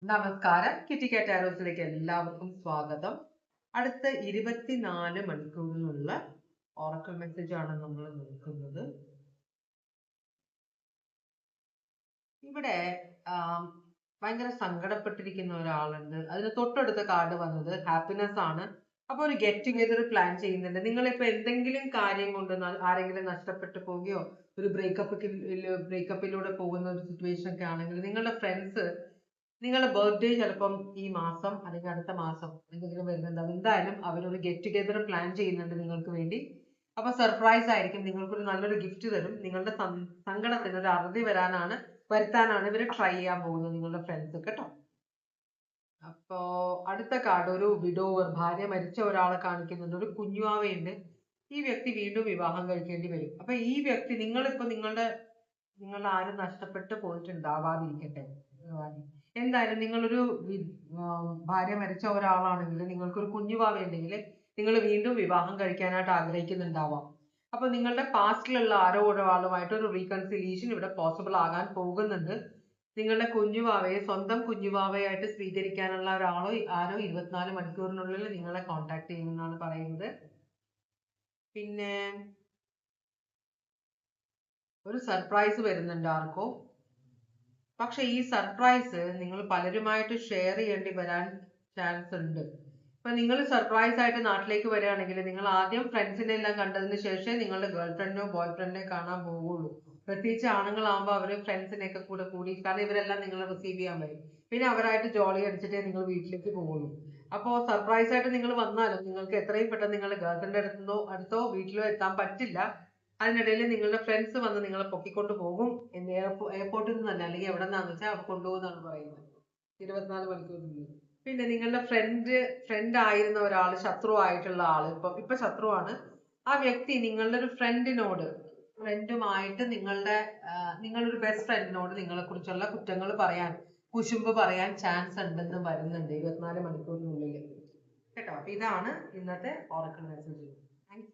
നമസ്കാരം. കിറ്റി കാറ്റ് ആരോസിലേക്ക് എല്ലാവർക്കും സ്വാഗതം. അടുത്ത 24 മണിക്കൂറിനുള്ള ഓറക്കിൾ മെസ്സേജ് ആണ് നമ്മൾ നോക്കുന്നത്. ഇവിടെ ഭയങ്കര സങ്കടപ്പെട്ടിരിക്കുന്ന ഒരാളുണ്ട്. അതിന് തൊട്ടടുത്ത കാർഡ് വന്നത് ഹാപ്പിനെസ് ആണ്. അപ്പൊ ഒരു ഗെറ്റ് ടുഗെദർ പ്ലാൻ ചെയ്യുന്നുണ്ട്. നിങ്ങളിപ്പോ എന്തെങ്കിലും കാര്യം കൊണ്ട് ആരെങ്കിലും നഷ്ടപ്പെട്ടു പോവുകയോ ഒരു ബ്രേക്കപ്പിലൂടെ പോകുന്ന ഒരു സിറ്റുവേഷൻ ഒക്കെ ആണെങ്കിൽ നിങ്ങളുടെ ഫ്രണ്ട്സ് നിങ്ങളുടെ ബർത്ത്ഡേ ചിലപ്പം ഈ മാസം അല്ലെങ്കിൽ അടുത്ത മാസം എന്തെങ്കിലും വരുന്നുണ്ടാവും. എന്തായാലും അവരൊരു ഗെറ്റ് ടുഗെദർ പ്ലാൻ ചെയ്യുന്നുണ്ട് നിങ്ങൾക്ക് വേണ്ടി. അപ്പൊ സർപ്രൈസ് ആയിരിക്കും. നിങ്ങൾക്കൊരു നല്ലൊരു ഗിഫ്റ്റ് തരും. നിങ്ങളുടെ സങ്കടത്തിന് ഒരു അറുതി വരുത്താനാണ് ഇവര് ട്രൈ ചെയ്യാൻ പോകുന്നത്, നിങ്ങളുടെ ഫ്രണ്ട്സ് കേട്ടോ. അപ്പോ അടുത്ത കാർഡ് ഒരു വിഡോവർ, ഭാര്യ മരിച്ച ഒരാളെ കാണിക്കുന്നുണ്ട്. ഒരു കുഞ്ഞുവാവയുണ്ട്. ഈ വ്യക്തി വീണ്ടും വിവാഹം കഴിക്കേണ്ടി വരും. അപ്പൊ ഈ വ്യക്തി നിങ്ങളിപ്പോ നിങ്ങൾ ആരും നഷ്ടപ്പെട്ടു പോയിട്ടുണ്ടാവാതിരിക്കട്ടെ. എന്തായാലും നിങ്ങളൊരു ഭാര്യ മരിച്ച ഒരാളാണെങ്കിൽ, നിങ്ങൾക്കൊരു കുഞ്ഞുവാവയുണ്ടെങ്കിൽ നിങ്ങൾ വീണ്ടും വിവാഹം കഴിക്കാനായിട്ട് ആഗ്രഹിക്കുന്നുണ്ടാവാം. അപ്പൊ നിങ്ങളുടെ പാസ്റ്റിലുള്ള ആരോ ഒരാളുമായിട്ട് ഒരു റീകൺസിലിയേഷൻ ഇവിടെ പോസിബിൾ ആകാൻ പോകുന്നുണ്ട്. നിങ്ങളുടെ കുഞ്ഞുവാവയെ സ്വന്തം കുഞ്ഞുവാവയായിട്ട് സ്വീകരിക്കാനുള്ള ആരോ 24 മണിക്കൂറിനുള്ളിൽ നിങ്ങളെ കോണ്ടാക്ട് ചെയ്യുമെന്നാണ് പറയുന്നത്. പിന്നെ ഒരു സർപ്രൈസ് വരുന്നുണ്ട് ആർക്കോ. പക്ഷെ ഈ സർപ്രൈസ് നിങ്ങൾ പലരുമായിട്ട് ഷെയർ ചെയ്യേണ്ടി വരാൻ ചാൻസ് ഉണ്ട്. ഇപ്പൊ നിങ്ങൾ സർപ്രൈസ് ആയിട്ട് നാട്ടിലേക്ക് വരികയാണെങ്കിൽ നിങ്ങൾ ആദ്യം ഫ്രണ്ട്സിനെ എല്ലാം കണ്ടതിന് ശേഷമേ നിങ്ങളുടെ ഗേൾ ഫ്രണ്ടിനോ ബോയ് ഫ്രണ്ടിനെ കാണാൻ പോവുള്ളൂ. പ്രത്യേകിച്ച് ആണുങ്ങളാകുമ്പോൾ അവര് ഫ്രണ്ട്സിനെയൊക്കെ കൂടി, കാരണം ഇവരെല്ലാം നിങ്ങളെ റിസീവ് ചെയ്യാൻ വരും. പിന്നെ അവരായിട്ട് ജോളി അടിച്ചിട്ടേ നിങ്ങൾ വീട്ടിലേക്ക് പോവുള്ളൂ. അപ്പോൾ സർപ്രൈസ് ആയിട്ട് നിങ്ങൾ വന്നാലും നിങ്ങൾക്ക് എത്രയും പെട്ടെന്ന് നിങ്ങളുടെ ഗേൾ ഫ്രണ്ട് അടുത്തോ വീട്ടിലോ എത്താൻ പറ്റില്ല. അതിനിടയിൽ നിങ്ങളുടെ ഫ്രണ്ട്സ് വന്ന് നിങ്ങളെ പൊക്കിക്കൊണ്ട് പോകും. എയർപോർട്ടിൽ നിന്ന് തന്നെ, അല്ലെങ്കിൽ എവിടെ നിന്നാന്ന് വെച്ചാൽ അവർ കൊണ്ടുപോകുന്നാണ് പറയുന്നത് 24 മണിക്കൂറിനുള്ളിൽ. പിന്നെ നിങ്ങളുടെ ഫ്രണ്ട് ആയിരുന്ന ഒരാൾ, ശത്രു ആയിട്ടുള്ള ആള് ഇപ്പൊ ശത്രുവാണ്. ആ വ്യക്തി നിങ്ങളുടെ ഒരു ഫ്രണ്ടുമായിട്ട് നിങ്ങളൊരു ബെസ്റ്റ് ഫ്രണ്ടിനോട് നിങ്ങളെ കുറിച്ചുള്ള കുറ്റങ്ങൾ പറയാൻ, കുശുമ്പ് പറയാൻ ചാൻസ് ഉണ്ടെന്ന് വരുന്നുണ്ട് 24 മണിക്കൂറിനുള്ളിൽ കേട്ടോ. അപ്പൊ ഇതാണ് ഇന്നത്തെ ഓറക്കിൾ മെസ്സേജ്. Thank you.